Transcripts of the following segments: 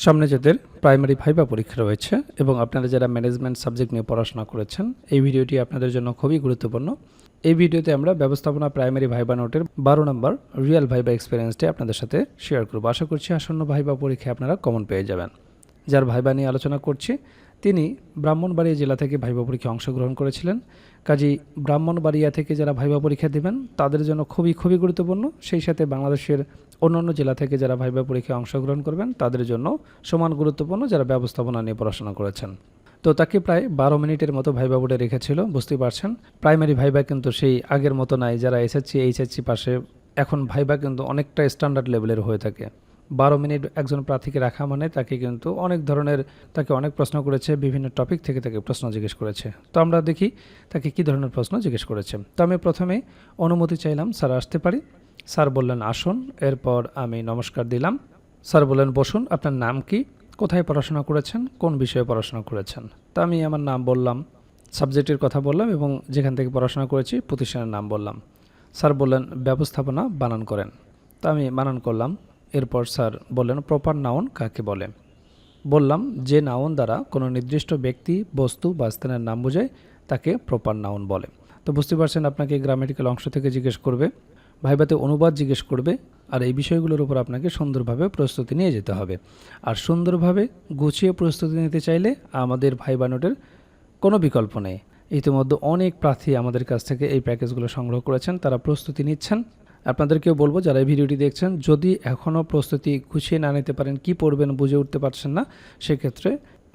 সামনে যাদের primary viva পরীক্ষা রয়েছে এবং আপনারা যারা ম্যানেজমেন্ট সাবজেক্ট নিয়ে পড়াশোনা করেছেন, এই ভিডিওটি আপনাদের জন্য খুবই গুরুত্বপূর্ণ। এই ভিডিওতে আমরা ব্যবস্থাপনা প্রাইমারি ভাইবা নোটের 12 নম্বর রিয়েল ভাইবা এক্সপিরিয়েন্সটি আপনাদের সাথে শেয়ার করব। আশা করছি আসন্ন ভাইবা পরীক্ষায় আপনারা কমন পেয়ে যাবেন। যার ভাইবা নিয়ে আলোচনা করছি তিনি ব্রাহ্মণবাড়িয়া জেলা থেকে ভাইবা পরীক্ষায় অংশগ্রহণ করেছিলেন। কাজেই ব্রাহ্মণবাড়িয়া থেকে যারা ভাইবা পরীক্ষা দেবেন তাদের জন্য খুবই গুরুত্বপূর্ণ। সেই সাথে বাংলাদেশের অন্যান্য জেলা থেকে যারা ভাইবা পরীক্ষায় অংশগ্রহণ করবেন তাদের জন্য সমান গুরুত্বপূর্ণ যারা ব্যবস্থাপনা নিয়ে পড়াশোনা করেছেন। তো তাকে প্রায় 12 মিনিটের মতো ভাইবা বোর্ডে রেখেছিল। বুঝতেই পারছেন প্রাইমারি ভাইবা কিন্তু সেই আগের মতো নাই। যারা এসএসসি এইচএসসি পাশে, এখন ভাইবা কিন্তু অনেকটা স্ট্যান্ডার্ড লেভেলের হয়ে থাকে। 12 মিনিট একজন প্রার্থীকে রাখা মানে তাকে কিন্তু তাকে অনেক প্রশ্ন করেছে, বিভিন্ন টপিক থেকে তাকে প্রশ্ন জিজ্ঞেস করেছে। তো আমরা দেখি তাকে কী ধরনের প্রশ্ন জিজ্ঞেস করেছে। তো আমি প্রথমে অনুমতি চাইলাম, স্যার আসতে পারি? স্যার বললেন আসুন। এরপর আমি নমস্কার দিলাম। স্যার বললেন বসুন। আপনার নাম কি, কোথায় পড়াশোনা করেছেন, কোন বিষয়ে পড়াশোনা করেছেন? তা আমি আমার নাম বললাম, সাবজেক্টের কথা বললাম এবং যেখান থেকে পড়াশোনা করেছি প্রতিষ্ঠানের নাম বললাম। স্যার বললেন ব্যবস্থাপনা বানান করেন। তা আমি বানান করলাম। এরপর স্যার বললেন প্রপার নাউন কাকে বলে? বললাম যে নাউন দ্বারা কোনো নির্দিষ্ট ব্যক্তি, বস্তু বা স্থানের নাম বোঝায় তাকে প্রপার নাউন বলে। তো বুঝতে পারছেন আপনাকে গ্রামাটিক্যাল অংশ থেকে জিজ্ঞেস করবে, ভাইবাতে অনুবাদ জিজ্ঞেস করবে, আর এই বিষয়গুলোর উপর আপনাকে সুন্দরভাবে প্রস্তুতি নিয়ে যেতে হবে। আর সুন্দরভাবে গুছিয়ে প্রস্তুতি নিতে চাইলে আমাদের ভাইবা নোটের কোনো বিকল্প নেই। ইতিমধ্যে অনেক প্রার্থী আমাদের কাছ থেকে এই প্যাকেজগুলো সংগ্রহ করেছেন, তারা প্রস্তুতি নিচ্ছেন। আপনাদেরকেও বলবো যারা এই ভিডিওটি দেখছেন, যদি এখনও প্রস্তুতি গুছিয়ে না নিতে পারেন, কি পড়বেন বুঝে উঠতে পারছেন না, সেক্ষেত্রে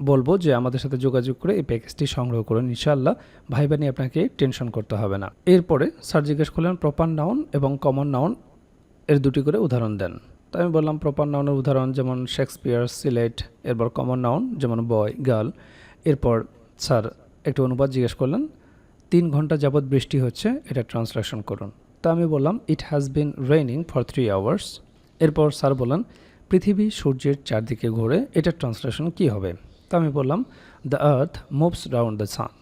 বলবো যে আমাদের সাথে যোগাযোগ করে এই প্যাকেজটি সংগ্রহ করুন। ইনশাআল্লাহ ভাইবা নিয়ে আপনাকে টেনশন করতে হবে না। এরপরে স্যার জিজ্ঞেস করলেন প্রপার নাউন এবং কমন নাউন এর দুটি করে উদাহরণ দেন। তো আমি বললাম প্রপার নাউনের উদাহরণ যেমন শেক্সপিয়ার, সিলেট। এরপর কমন নাউন যেমন বয়, গার্ল। এরপর স্যার একটু অনুবাদ জিজ্ঞেস করলেন, 3 ঘন্টা যাবৎ বৃষ্টি হচ্ছে, এটা ট্রান্সলেশন করুন। তা আমি বললাম it has been raining for 3 hours. এরপর স্যার বললেন পৃথিবী সূর্যের চারদিকে ঘোরে, এটার ট্রান্সলেশন কী হবে? তা আমি বললাম the earth moves round the sun.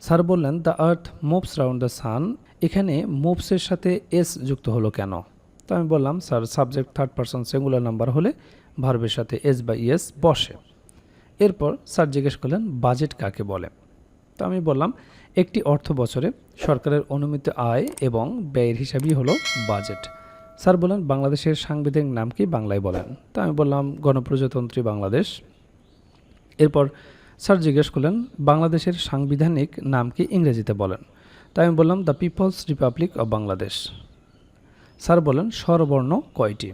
Sir বললেন the earth moves round the sun, এখানে মুভসের সাথে এস যুক্ত হলো কেন? তা আমি বললাম sir subject third person singular number হলে ভার্বের সাথে এস বা ইএস বসে। এরপর স্যার জিজ্ঞেস করলেন বাজেট কাকে বলে? তো আমি বললাম একটি অর্থ বছরে সরকারের অনুমিত আয় এবং ব্যয়ের হিসাবই হলো বাজেট। স্যার বলেন বাংলাদেশের সাংবিধানিক নাম কি, বাংলায় বলেন। তো আমি বললাম গণপ্রজাতন্ত্রী বাংলাদেশ। এরপর স্যার জিজ্ঞেস করলেন বাংলাদেশের সাংবিধানিক নাম কি, ইংরেজিতে বলেন। তাই আমি বললাম the People's Republic of Bangladesh. Sir বলেন স্বরবর্ণ কয়টি?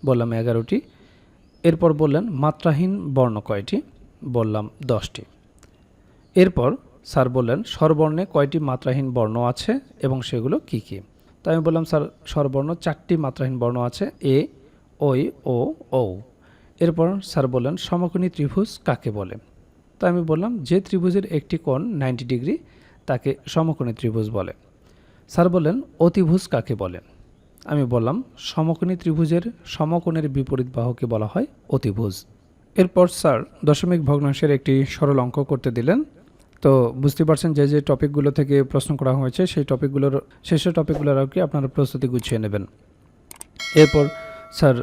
বললাম 11টি। এরপর বললেন মাত্রাহীন বর্ণ কয়টি? বললাম 10টি। এরপর স্যার বললেন স্বরবর্ণে কয়টি মাত্রাহীন বর্ণ আছে এবং সেগুলো কি কি? তাই আমি বললাম স্যার স্বরবর্ণ 4টি মাত্রাহীন বর্ণ আছে, এ, ওই, ও, ঔ। এরপর স্যার বললেন সমকোণী ত্রিভুজ কাকে বলে? তাই আমি বললাম যে ত্রিভুজের একটি কোণ 90 ডিগ্রি তাকে সমকোণী ত্রিভুজ বলে। স্যার বললেন অতিভুজ কাকে বলে? আমি বললাম সমকোণী ত্রিভুজের সমকোণের বিপরীত বাহুকে বলা হয় অতিভুজ। এরপর স্যার দশমিক ভগ্নাংশের একটি সরল অঙ্ক করতে দিলেন। তো বুঝতে পারছেন যে টপিকগুলো থেকে প্রশ্ন করা হয়েছে সেই টপিকগুলোর আর কি আপনারা প্রস্তুতি গুছিয়ে নেবেন। এরপর স্যার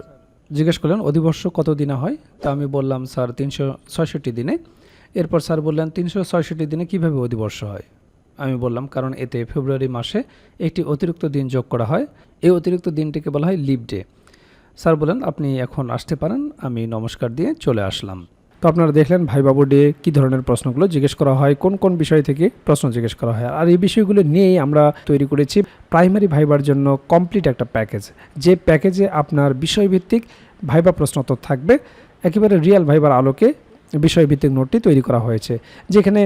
জিজ্ঞেস করলেন অধিবর্ষ কত দিনে হয়? তা আমি বললাম স্যার 366 দিনে। এরপর স্যার বললেন 366 দিনে কিভাবে অধিবর্ষ হয়? আমি বললাম কারণ এতে ফেব্রুয়ারি মাসে একটি অতিরিক্ত দিন যোগ করা হয়, এই অতিরিক্ত দিনটিকে বলা হয় লিপ ডে। স্যার বলেন আপনি এখন আসতে পারেন। আমি নমস্কার দিয়ে চলে আসলাম। তো আপনারা দেখলেন ভাইবা বোর্ডে কী ধরনের প্রশ্নগুলো জিজ্ঞেস করা হয়, কোন কোন বিষয় থেকে প্রশ্ন জিজ্ঞেস করা হয়। আর এই বিষয়গুলো নিয়েই আমরা তৈরি করেছি প্রাইমারি ভাইবার জন্য কমপ্লিট একটা প্যাকেজ, যে প্যাকেজে আপনার বিষয়ভিত্তিক ভাইবা প্রশ্নোত্তর থাকবে। একেবারে রিয়েল ভাইবার আলোকে বিষয়ভিত্তিক নোটটি তৈরি করা হয়েছে, যেখানে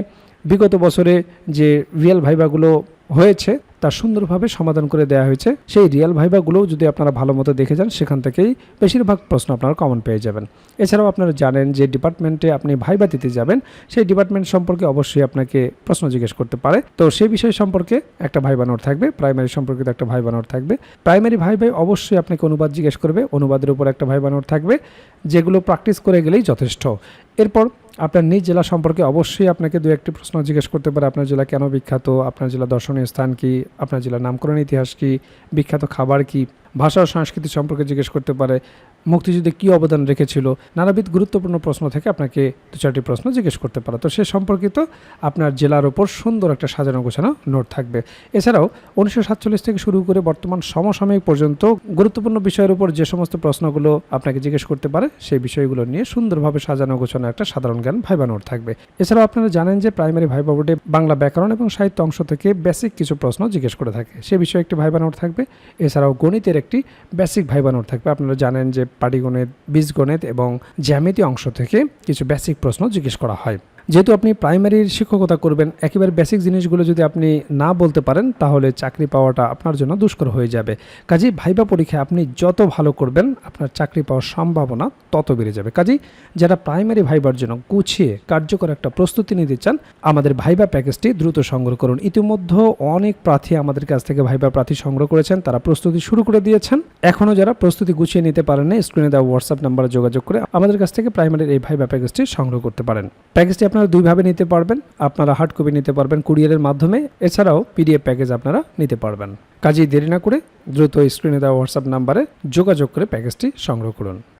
বিগত বছরে যে রিয়েল ভাইবাগুলো হয়েছে তা সুন্দরভাবে সমাধান করে দেওয়া হয়েছে। সেই রিয়েল ভাইবাগুলোও যদি আপনারা ভালো মতো দেখে যান, সেখান থেকেই বেশিরভাগ প্রশ্ন আপনারা কমন পেয়ে যাবেন। এছাড়াও আপনারা জানেন যে ডিপার্টমেন্টে আপনি ভাইবা দিতে যাবেন, সেই ডিপার্টমেন্ট সম্পর্কে অবশ্যই আপনাকে প্রশ্ন জিজ্ঞেস করতে পারে। তো সেই বিষয় সম্পর্কে একটা ভাইবা নোট থাকবে, প্রাইমারি সম্পর্কিত একটা ভাইবা নোট থাকবে। প্রাইমারি ভাইবাই অবশ্যই আপনাকে অনুবাদ জিজ্ঞেস করবে, অনুবাদের উপর একটা ভাইবা নোট থাকবে, যেগুলো প্র্যাকটিস করে গেলেই যথেষ্ট। এরপর আপনার নিজ জেলা সম্পর্কে অবশ্যই আপনাকে 2-1টি প্রশ্ন জিজ্ঞেস করতে পারে। আপনার জেলা কেন বিখ্যাত, আপনার জেলা দর্শনীয় স্থান কি, আপনার জেলার নামকরণ ইতিহাস কি, বিখ্যাত খাবার কি, ভাষা ও সংস্কৃতি সম্পর্কে জিজ্ঞেস করতে পারে, মুক্তিযুদ্ধে কী অবদান রেখেছিল, নানাবিধ গুরুত্বপূর্ণ প্রশ্ন থেকে আপনাকে 2-4টি প্রশ্ন জিজ্ঞেস করতে পারে। তো সে সম্পর্কিত আপনার জেলার ওপর সুন্দর একটা সাজানো গোছানো নোট থাকবে। এছাড়াও 1947 থেকে শুরু করে বর্তমান সমসাময়িক পর্যন্ত গুরুত্বপূর্ণ বিষয়ের উপর যে সমস্ত প্রশ্নগুলো আপনাকে জিজ্ঞেস করতে পারে সেই বিষয়গুলো নিয়ে সুন্দরভাবে সাজানো গোছানো একটা সাধারণ জ্ঞান ভাইবা নোট থাকবে। এছাড়াও আপনারা জানেন যে প্রাইমারি ভাইবা বোর্ডে বাংলা ব্যাকরণ এবং সাহিত্য অংশ থেকে বেসিক কিছু প্রশ্ন জিজ্ঞেস করে থাকে, সে বিষয়ে একটি ভাইবা নোট থাকবে। এছাড়াও গণিতের একটি বেসিক ভাইবা নোট থাকবে। আপনারা জানেন যে পাটিগণিত, বীজগণিত এবং জ্যামিতি অংশ থেকে কিছু বেসিক প্রশ্ন জিজ্ঞেস করা হয়। যেহেতু আপনি প্রাইমারির শিক্ষকতা করবেন, একেবারে বেসিক জিনিসগুলো যদি আপনি না বলতে পারেন তাহলে চাকরি পাওয়াটা আপনার জন্য দুষ্কর হয়ে যাবে। কাজেই ভাইবা পরীক্ষায় আপনি যত ভালো করবেন আপনার চাকরি পাওয়ার সম্ভাবনা তত বেড়ে যাবে। কাজেই যারা প্রাইমারি ভাইবার জন্য গুছিয়ে কার্যকর একটা প্রস্তুতি নিতে চান, আমাদের ভাইবা প্যাকেজটি দ্রুত সংগ্রহ করুন। ইতিমধ্যে অনেক প্রার্থী আমাদের কাছ থেকে ভাইবা প্রার্থী সংগ্রহ করেছেন, তারা প্রস্তুতি শুরু করে দিয়েছেন। এখনও যারা প্রস্তুতি গুছিয়ে নিতে পারেন না, স্ক্রিনে দেওয়া হোয়াটসঅ্যাপ নাম্বারে যোগাযোগ করে আমাদের কাছ থেকে প্রাইমারির এই ভাইবা প্যাকেজটি সংগ্রহ করতে পারেন। প্যাকেজটি আপনারা দুইভাবে নিতে পারবেন, আপনারা হার্ড কপি নিতে পারবেন কুরিয়ারের মাধ্যমে, এছাড়াও পিডিএফ প্যাকেজ আপনারা নিতে পারবেন। কাজেই দেরি না করে দ্রুত স্ক্রিনে দেওয়া হোয়াটসঅ্যাপ নাম্বারে যোগাযোগ করে প্যাকেজটি সংগ্রহ করুন।